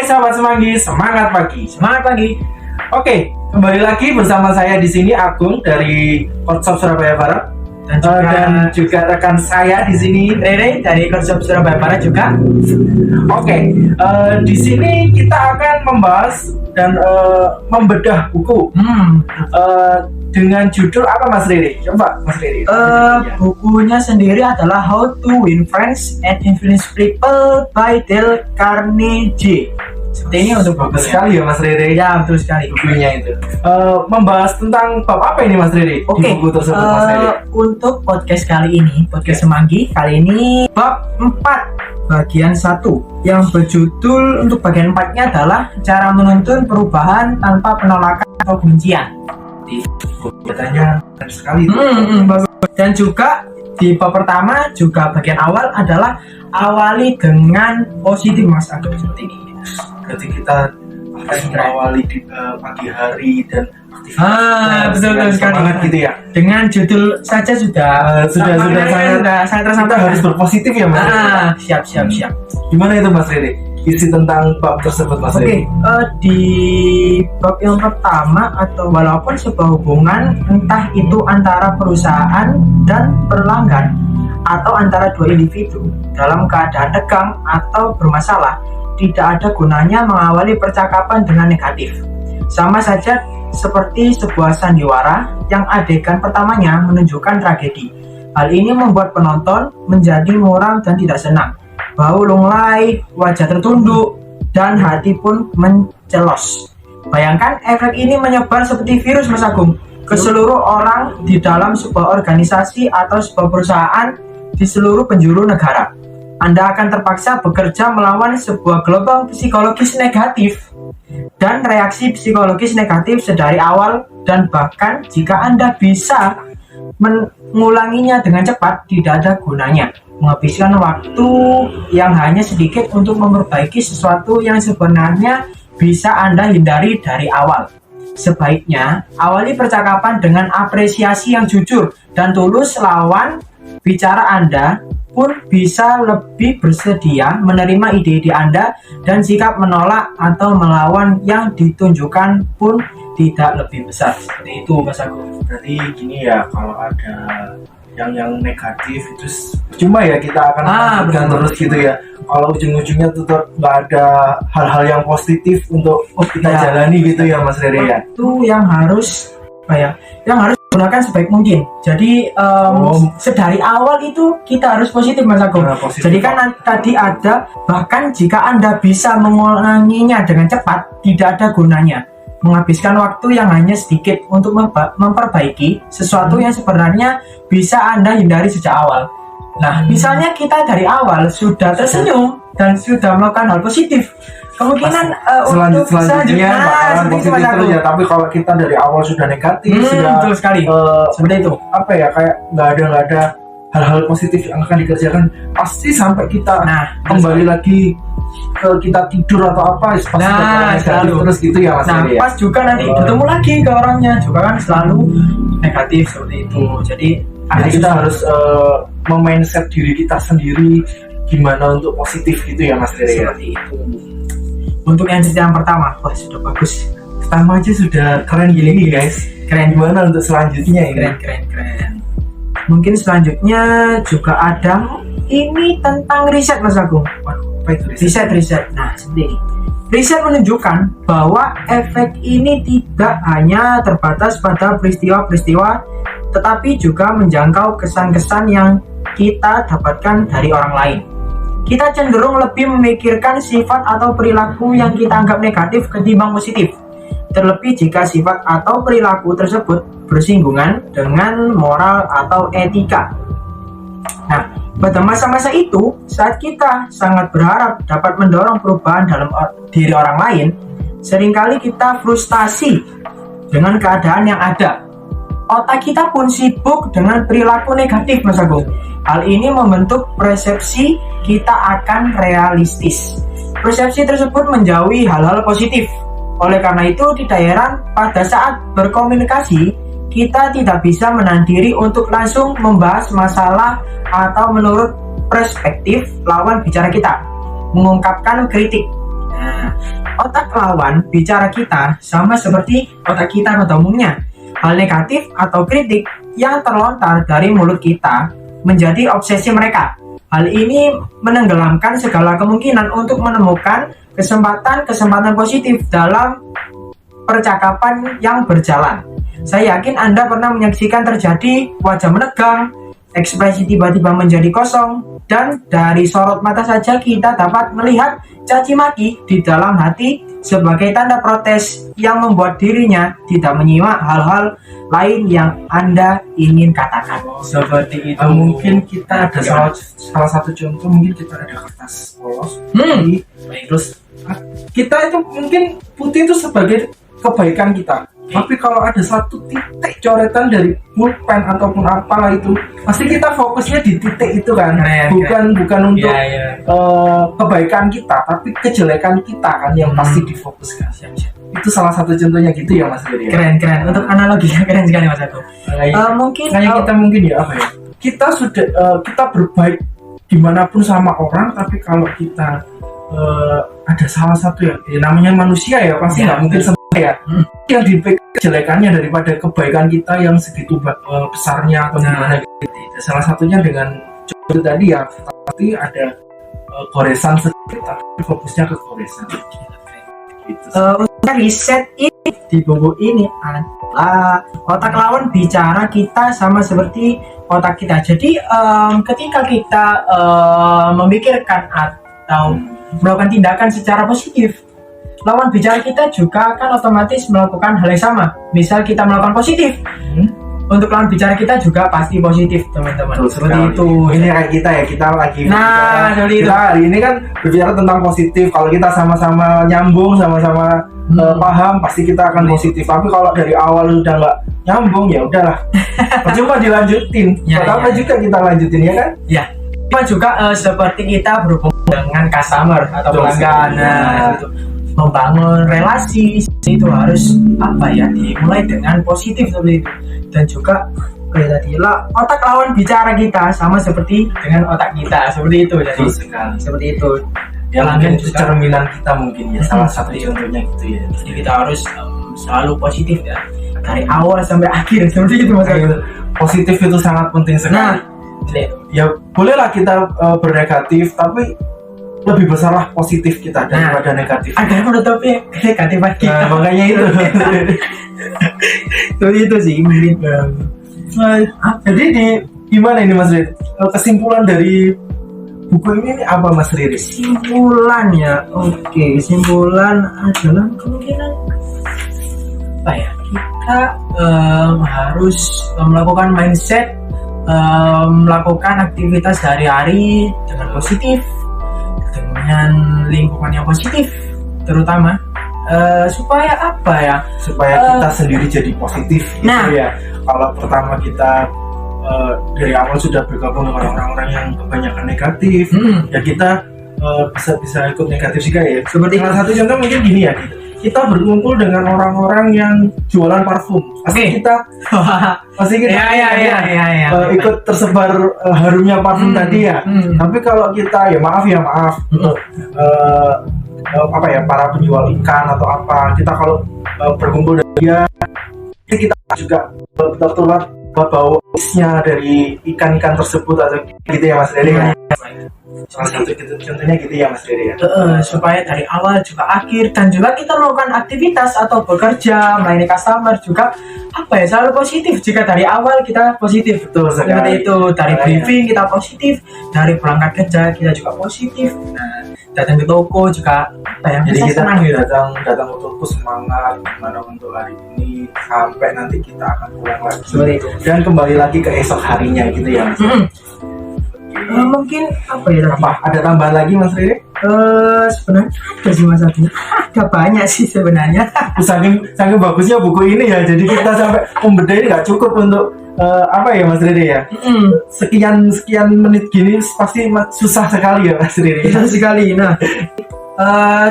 sahabat Semanggi, semangat pagi. Semangat pagi. Oke, kembali lagi bersama saya di sini Agung dari Korpsop Surabaya Barat dan juga rekan saya di sini Rere dari Korpsop Surabaya Barat juga. Oke, di sini kita akan membahas dan membedah buku dengan judul apa Mas Riri? Coba Mas Riri. Bukunya sendiri adalah How to Win Friends and Influence People by Dale Carnegie. Seperti ini untuk Bagus bukunya. sekali ya Mas Riri. Ya, betul sekali. Bukunya itu membahas tentang bab apa ini Mas Riri? Oke, Di buku tersebut Mas Riri. untuk podcast kali ini, podcast Semanggi kali ini bab 4 bagian 1 yang berjudul, untuk bagian 4-nya adalah cara menuntun perubahan tanpa penolakan atau kebencian. Katanya benar sekali. Bagus. Dan juga di bab pertama juga bagian awal adalah awali dengan positif Mas Agus, seperti ini. Berarti kita akan mengawali di pagi hari dan aktivitas. Betul sekali. Semangat gitu ya. Dengan judul saja sudah sangat terasa. Kita harus berpositif ya Mas. Siap. Gimana itu Mas Riri? Isi tentang bab tersebut Mas Oke, Riri. di bab yang pertama, atau walaupun sebuah hubungan entah itu antara perusahaan dan pelanggan atau antara dua individu dalam keadaan tegang atau bermasalah, tidak ada gunanya mengawali percakapan dengan negatif. Sama saja seperti sebuah sandiwara yang adegan pertamanya menunjukkan tragedi. Hal ini membuat penonton menjadi muram dan tidak senang. Bau lunglai, wajah tertunduk, dan hati pun mencelos. Bayangkan efek ini menyebar seperti virus Mas Agung ke seluruh orang di dalam sebuah organisasi atau sebuah perusahaan di seluruh penjuru negara. Anda akan terpaksa bekerja melawan sebuah gelombang psikologis negatif dan reaksi psikologis negatif sedari awal, dan bahkan jika Anda bisa mengulanginya dengan cepat, tidak ada gunanya menghabiskan waktu yang hanya sedikit untuk memperbaiki sesuatu yang sebenarnya bisa Anda hindari dari awal. Sebaiknya awali percakapan dengan apresiasi yang jujur dan tulus. Lawan bicara Anda pun bisa lebih bersedia menerima ide-ide Anda, dan sikap menolak atau melawan yang ditunjukkan pun tidak lebih besar. Seperti itu Mas Agung. Berarti gini ya, kalau ada yang negatif itu cuma ya kita akan lanjutkan terus gitu ya. Kalau ujung-ujungnya tetap nggak ada hal-hal yang positif untuk kita jalani gitu ya Mas Rere ya. Itu yang harus yang harus gunakan sebaik mungkin. Jadi sedari awal itu kita harus positif Mas Agung. Jadi kan tadi ada, bahkan jika Anda bisa mengulanginya dengan cepat, tidak ada gunanya menghabiskan waktu yang hanya sedikit untuk memperbaiki sesuatu yang sebenarnya bisa Anda hindari sejak awal. Nah, misalnya kita dari awal sudah tersenyum dan sudah melakukan hal positif, kemungkinan untuk selanjutnya bakalan positif terus ya. Tapi kalau kita dari awal sudah negatif, sudah betul sekali. Seperti itu. Apa ya, kayak nggak ada hal-hal positif yang akan dikerjakan, pasti sampai kita kembali lagi ke kita tidur atau apa, pasti selalu terus gitu ya Mas. Pas juga nanti ketemu lagi ke orangnya juga kan selalu negatif seperti itu. Jadi kita harus memindset diri kita sendiri gimana untuk positif gitu ya Mas Rere. Seperti itu. Untuk yang cerita yang pertama, wah sudah bagus. Pertama aja sudah keren gini guys. Keren. Gimana untuk selanjutnya ini? Keren. Mungkin selanjutnya juga ada ini tentang riset Mas Agung. Apa itu Riset. Nah, seperti ini. Riset menunjukkan bahwa efek ini tidak hanya terbatas pada peristiwa-peristiwa, tetapi juga menjangkau kesan-kesan yang kita dapatkan dari orang lain. Kita cenderung lebih memikirkan sifat atau perilaku yang kita anggap negatif ketimbang positif, terlebih jika sifat atau perilaku tersebut bersinggungan dengan moral atau etika. Nah, pada masa-masa itu, saat kita sangat berharap dapat mendorong perubahan dalam diri orang lain, seringkali kita frustasi dengan keadaan yang ada. Otak kita pun sibuk dengan perilaku negatif Mas Agung. Hal ini membentuk persepsi kita akan realistis. Persepsi tersebut menjauhi hal-hal positif. Oleh karena itu, tidak heran pada saat berkomunikasi, kita tidak bisa menahan diri untuk langsung membahas masalah atau menurut perspektif lawan bicara kita, mengungkapkan kritik. Nah, otak lawan bicara kita sama seperti otak kita pada umumnya. Hal negatif atau kritik yang terlontar dari mulut kita menjadi obsesi mereka. Hal ini menenggelamkan segala kemungkinan untuk menemukan kesempatan positif dalam percakapan yang berjalan. Saya yakin Anda pernah menyaksikan terjadi wajah menegang, ekspresi tiba-tiba menjadi kosong, dan dari sorot mata saja kita dapat melihat caci maki di dalam hati sebagai tanda protes yang membuat dirinya tidak menyimak hal-hal lain yang Anda ingin katakan. Seperti itu. Mungkin kita ada salah satu contoh, mungkin kita ada kertas polos. Terus kita itu mungkin putih itu sebagai kebaikan kita. Tapi kalau ada satu titik coretan dari pulpen ataupun apalah itu, pasti kita fokusnya di titik itu kan, bukan untuk kebaikan kita, tapi kejelekan kita kan yang pasti difokuskan. Itu salah satu contohnya gitu ya Mas Riri. Keren. Untuk analoginya keren sekali Mas Aku. Mungkin kita mungkin ya apa ya? Kita sudah kita berbaik dimanapun sama orang, tapi kalau kita ada salah satu ya namanya manusia ya pasti nggak mungkin ya yang dipegang kejelekannya daripada kebaikan kita yang segitu besarnya atau gimana gitu. Salah satunya dengan contoh tadi ya, tapi ada goresan sedikit tapi fokusnya ke goresan gitu. Riset ini di buku ini adalah otak lawan bicara kita sama seperti otak kita. Jadi ketika kita memikirkan atau melakukan tindakan secara positif, lawan bicara kita juga akan otomatis melakukan hal yang sama. Misal kita melakukan positif, untuk lawan bicara kita juga pasti positif, teman-teman. Seperti itu. Ini kayak kita ya, kita lagi seperti itu. Hari ini kan berbicara tentang positif. Kalau kita sama-sama nyambung, sama-sama paham, pasti kita akan positif. Tapi kalau dari awal udah nggak nyambung, ya udahlah. Percuma dilanjutin. Apa juga kita lanjutin ya kan? Ya. Juga seperti kita berhubungan dengan customer atau pelanggan. Gitu. Membangun relasi itu harus dimulai dengan positif seperti itu. Dan juga tadi otak lawan bicara kita sama seperti dengan otak kita seperti itu. Jadi seperti itu. Ya mungkin itu cerminan kita mungkin ya, salah satu contohnya gitu ya. Jadi kita harus selalu positif ya, dari awal sampai akhir seperti itu Mas. Positif itu sangat penting sekali. Ya bolehlah kita bernegatif, tapi lebih besarlah positif kita daripada negatif. Agar menutupi negatif kita. Makanya itu. itu sih mungkin. Jadi gimana ini Mas Riri? Kesimpulan dari buku ini apa Mas Riri? Kesimpulan ya, kesimpulan adalah kemungkinan kita harus melakukan mindset, melakukan aktivitas sehari-hari dengan positif, dengan lingkungan yang positif terutama, supaya kita sendiri jadi positif gitu ya. Kalau pertama kita dari awal sudah bergabung dengan orang-orang yang kebanyakan negatif, ya kita bisa ikut negatif juga ya. Seperti salah satu contoh mungkin gini ya, kita berkumpul dengan orang-orang yang jualan parfum, pasti kita ikut tersebar harumnya parfum tadi ya. Tapi kalau kita ya maaf para penjual ikan atau apa, kita kalau berkumpul dengan dia, kita juga tertular bau-baunya dari ikan-ikan tersebut atau gitu ya Mas Riri ya. Salah satu contohnya gitu ya Mas Riri ya. Supaya dari awal juga akhir, dan juga kita melakukan aktivitas atau bekerja, melayani customer juga selalu positif. Jika dari awal kita positif, betul sekali. Seperti itu, dari briefing kita positif, dari berangkat kerja kita juga positif. Datang ke toko juga jadi kita senang gitu. datang ke toko semangat gimana untuk hari ini sampai nanti kita akan pulang lagi. Seperti itu. Dan kembali lagi ke esok harinya gitu ya Mas. Mungkin ada tambahan lagi Mas Riri? Sebenarnya ada sih Mas Adi. Ada banyak sih sebenarnya. Saking bagusnya buku ini ya, jadi kita sampai membedah ini nggak cukup untuk Mas Riri ya. Sekian menit gini pasti susah sekali ya Mas Riri. Susah sekali. Nah,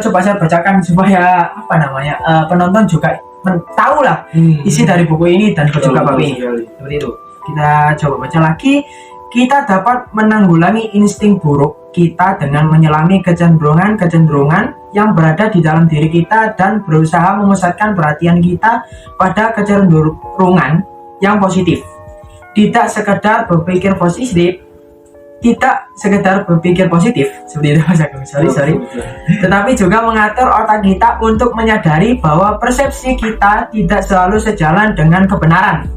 coba saya bacakan supaya penonton juga tahu lah isi dari buku ini dan juga bab ini. Seperti itu. Kita coba baca lagi. kita dapat menanggulangi insting buruk kita dengan menyelami kecenderungan-kecenderungan yang berada di dalam diri kita dan berusaha memusatkan perhatian kita pada kecenderungan yang positif. Tidak sekedar berpikir positif, seperti itu Mas Agung, sorry. Tetapi juga mengatur otak kita untuk menyadari bahwa persepsi kita tidak selalu sejalan dengan kebenaran.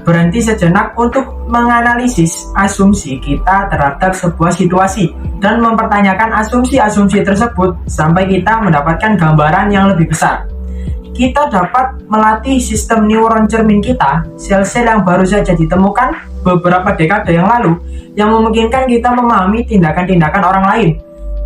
Berhenti sejenak untuk menganalisis asumsi kita terhadap sebuah situasi dan mempertanyakan asumsi-asumsi tersebut sampai kita mendapatkan gambaran yang lebih besar. Kita dapat melatih sistem neuron cermin kita, sel-sel yang baru saja ditemukan beberapa dekade yang lalu, yang memungkinkan kita memahami tindakan-tindakan orang lain,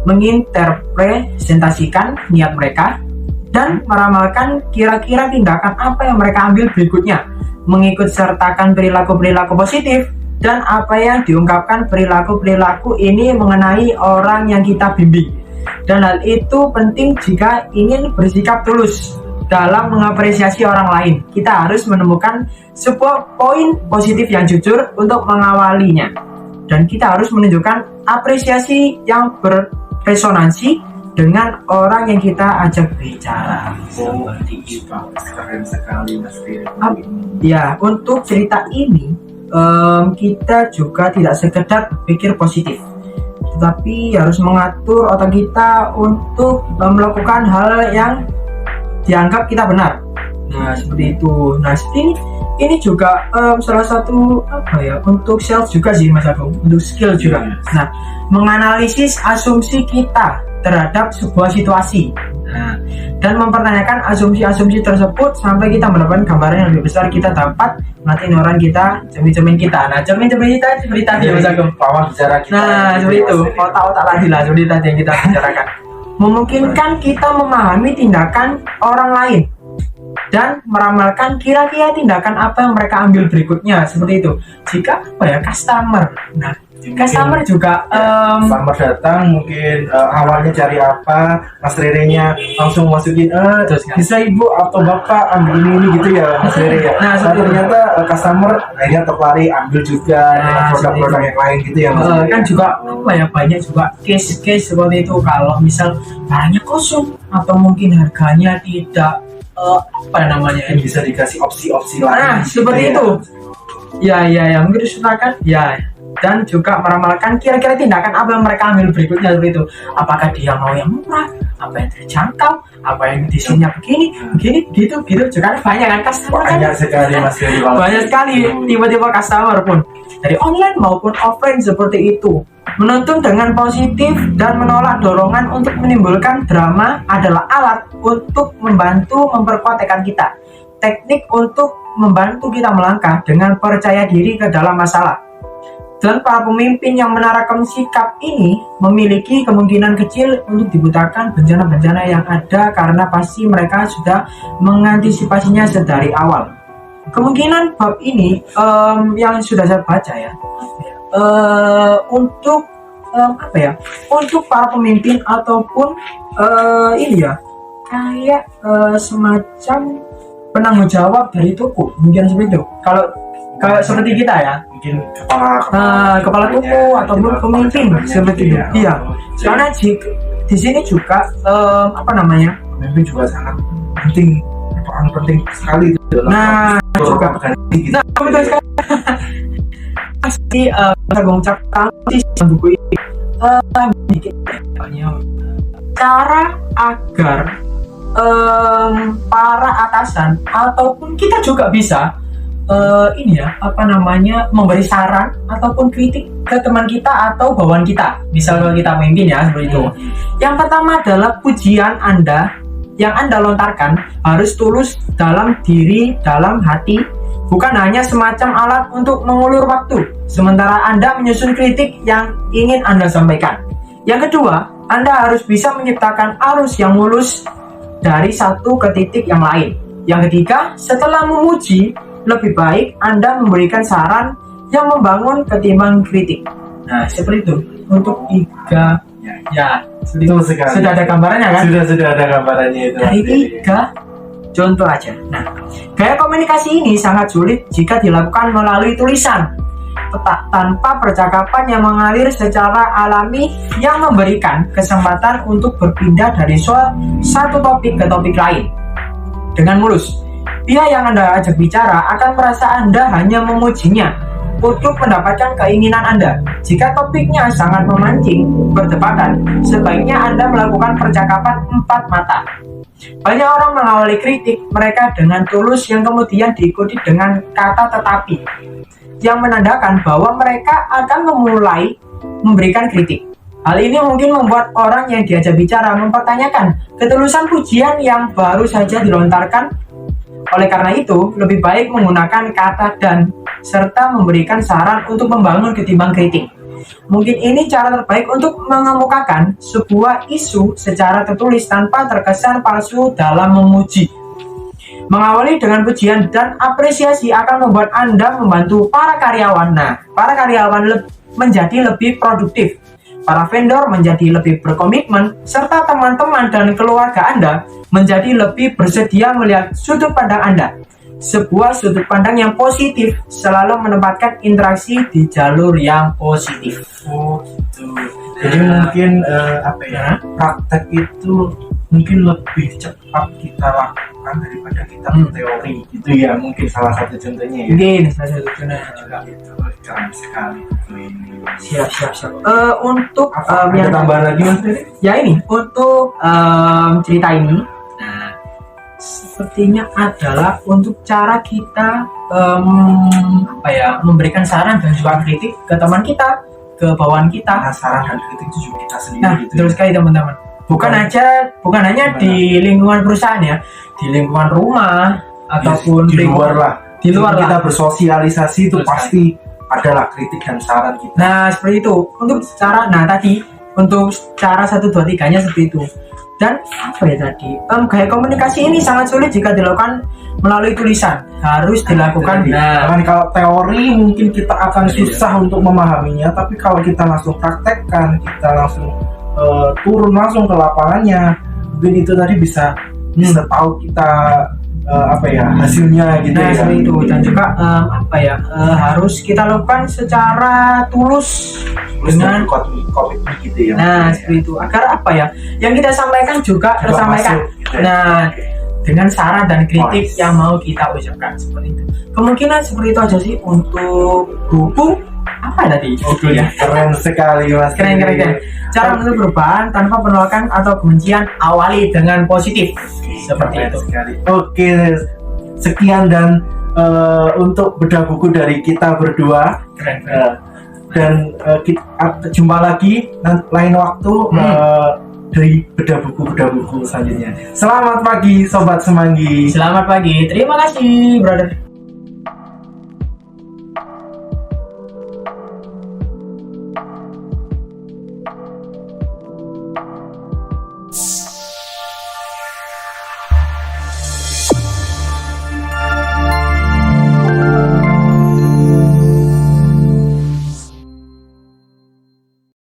menginterpretasikan niat mereka, dan meramalkan kira-kira tindakan apa yang mereka ambil berikutnya, mengikut sertakan perilaku-perilaku positif, dan apa yang diungkapkan perilaku-perilaku ini mengenai orang yang kita bimbing. Dan hal itu penting jika ingin bersikap tulus dalam mengapresiasi orang lain. Kita harus menemukan sebuah poin positif yang jujur untuk mengawalinya, dan kita harus menunjukkan apresiasi yang berresonansi dengan orang yang kita ajak bicara. Seperti itu. Keren sekali Mas Riri. Ya, untuk cerita ini kita juga tidak sekedar berpikir positif, tetapi harus mengatur otak kita untuk melakukan hal yang dianggap kita benar. Nah, seperti itu. Nah, ini juga salah satu untuk self juga sih Mas Agung, untuk skill juga. Nah, menganalisis asumsi kita terhadap sebuah situasi, dan mempertanyakan asumsi-asumsi tersebut sampai kita mendapatkan gambaran yang lebih besar. Kita dapat melatih neuron kita, cermin-cermin kita. Nah, cermin-cermin kita seperti tadi Mas Agung, lawan bicara kita. Nah, seperti itu, otak-otak tadi lah, seperti tadi yang kita bicarakan. Memungkinkan kita memahami tindakan orang lain dan meramalkan kira-kira tindakan apa yang mereka ambil berikutnya, seperti itu. Jika customer, nah customer juga customer datang mungkin awalnya cari apa, Mas Rere-nya langsung masukin bisa ibu atau bapak ambil ini gitu ya Mas Rere ya. Nah, ternyata customer akhirnya terlari ambil juga dengan produk-produk yang lain gitu ya Mas Rere. Kan juga banyak juga case-case seperti itu. Kalau misal barangnya kosong atau mungkin harganya tidak bisa dikasih opsi-opsi lain. Nah, seperti itu. Ya, mungkin disertakan ya. Dan juga meramalkan kira-kira tindakan apa yang mereka ambil berikutnya, seperti itu. Apakah dia mau yang murah, apa yang terjangkau, apa yang desainnya begini, gitu. Juga banyak kan customer. Banyak sekali Mas Rere. Banyak sekali tiba-tiba customer pun dari online maupun offline seperti itu. Menuntun dengan positif dan menolak dorongan untuk menimbulkan drama adalah alat untuk membantu memperkuat tekad kita. Teknik untuk membantu kita melangkah dengan percaya diri ke dalam masalah. Dan para pemimpin yang menarikkan sikap ini memiliki kemungkinan kecil untuk dibutakan bencana-bencana yang ada karena pasti mereka sudah mengantisipasinya sedari awal. Kemungkinan bab ini yang sudah saya baca ya, untuk untuk para pemimpin ataupun kayak semacam penanggung jawab dari toko, mungkin seperti itu. Kalau seperti kita ya, mungkin kepala toko ataupun pemimpin seperti itu. Iya, karena di sini juga pemimpin juga sangat penting, penting sekali itu. Nah, juga betul sekali. Pasti saya mengucapkan di buku ini cara agar para atasan ataupun kita juga bisa memberi saran ataupun kritik ke teman kita atau bawahan kita. Misal kalau kita memimpin ya seperti itu. Yang pertama adalah pujian Anda yang Anda lontarkan harus tulus dalam diri, dalam hati, bukan hanya semacam alat untuk mengulur waktu sementara Anda menyusun kritik yang ingin Anda sampaikan. Yang kedua, Anda harus bisa menciptakan arus yang mulus dari satu ke titik yang lain. Yang ketiga, setelah memuji, lebih baik Anda memberikan saran yang membangun ketimbang kritik. Nah, seperti itu. Untuk tiga, itu sudah ada gambarannya kan? Sudah ada gambarannya itu. Dari tiga contoh aja. Nah, gaya komunikasi ini sangat sulit jika dilakukan melalui tulisan. tanpa percakapan yang mengalir secara alami yang memberikan kesempatan untuk berpindah dari satu topik ke topik lain dengan mulus. Pihak yang Anda ajak bicara akan merasa Anda hanya memujinya untuk mendapatkan keinginan Anda. Jika topiknya sangat memancing perdebatan, sebaiknya Anda melakukan percakapan empat mata. Banyak orang mengawali kritik mereka dengan tulus yang kemudian diikuti dengan kata tetapi, yang menandakan bahwa mereka akan memulai memberikan kritik. Hal ini mungkin membuat orang yang diajak bicara mempertanyakan ketulusan pujian yang baru saja dilontarkan. Oleh karena itu, lebih baik menggunakan kata dan serta memberikan saran untuk membangun ketimbang kritik. Mungkin ini cara terbaik untuk mengemukakan sebuah isu secara tertulis tanpa terkesan palsu dalam memuji. Mengawali dengan pujian dan apresiasi akan membuat Anda membantu para karyawan. Nah, para karyawan menjadi lebih produktif, para vendor menjadi lebih berkomitmen, serta teman-teman dan keluarga Anda menjadi lebih bersedia melihat sudut pandang Anda. Sebuah sudut pandang yang positif selalu menempatkan interaksi di jalur yang positif. Oh gitu. Jadi mungkin praktek itu mungkin lebih cepat kita lakukan daripada kita teori gitu ya, mungkin salah satu contohnya ya. Mungkin salah satu contohnya juga. Gitu. Keren sekali ini. Siap. Untuk ada yang tambahan lagi Mas Dede? Ya ini untuk cerita ini, nah sepertinya adalah untuk cara kita memberikan saran dan juga kritik ke teman kita, ke bawahan kita. Nah, saran dan kritik itu juga kita sendiri. Nah, gitu betul ya. sekali teman-teman. Bukan hanya di lingkungan perusahaan ya, di lingkungan rumah ataupun di luar lah. Di luar kita lah. bersosialisasi itu Betul pasti adalah kritik dan saran kita. Nah, seperti itu. Untuk cara 1, 2, 3-nya seperti itu. Dan apa ya tadi? Gaya komunikasi ini sangat sulit jika dilakukan melalui tulisan. Harus dilakukan. Kan kalau teori mungkin kita akan susah untuk memahaminya, tapi kalau kita langsung praktekkan, kita langsung turun langsung ke lapangannya, mungkin itu tadi bisa tahu kita hasilnya gitu. Nah, ya. seperti itu. Dan juga harus kita lakukan secara tulus dengan komitmen gitu ya. Nah, seperti itu. Agar yang kita sampaikan juga tersampaikan. Gitu ya. Nah, dengan saran dan kritik yang mau kita ucapkan seperti itu. Kemungkinan seperti itu aja sih untuk buku tadi. Oke, ya. Keren sekali Mas. Keren. Cara menulis perubahan tanpa penolakan atau kebencian, awali dengan positif. Seperti itu. Sekali. Oke, sekian dan untuk bedah buku dari kita berdua. Keren. Dan kita jumpa lagi lain waktu dari bedah buku selanjutnya. Selamat pagi Sobat Semanggi. Selamat pagi. Terima kasih, brother.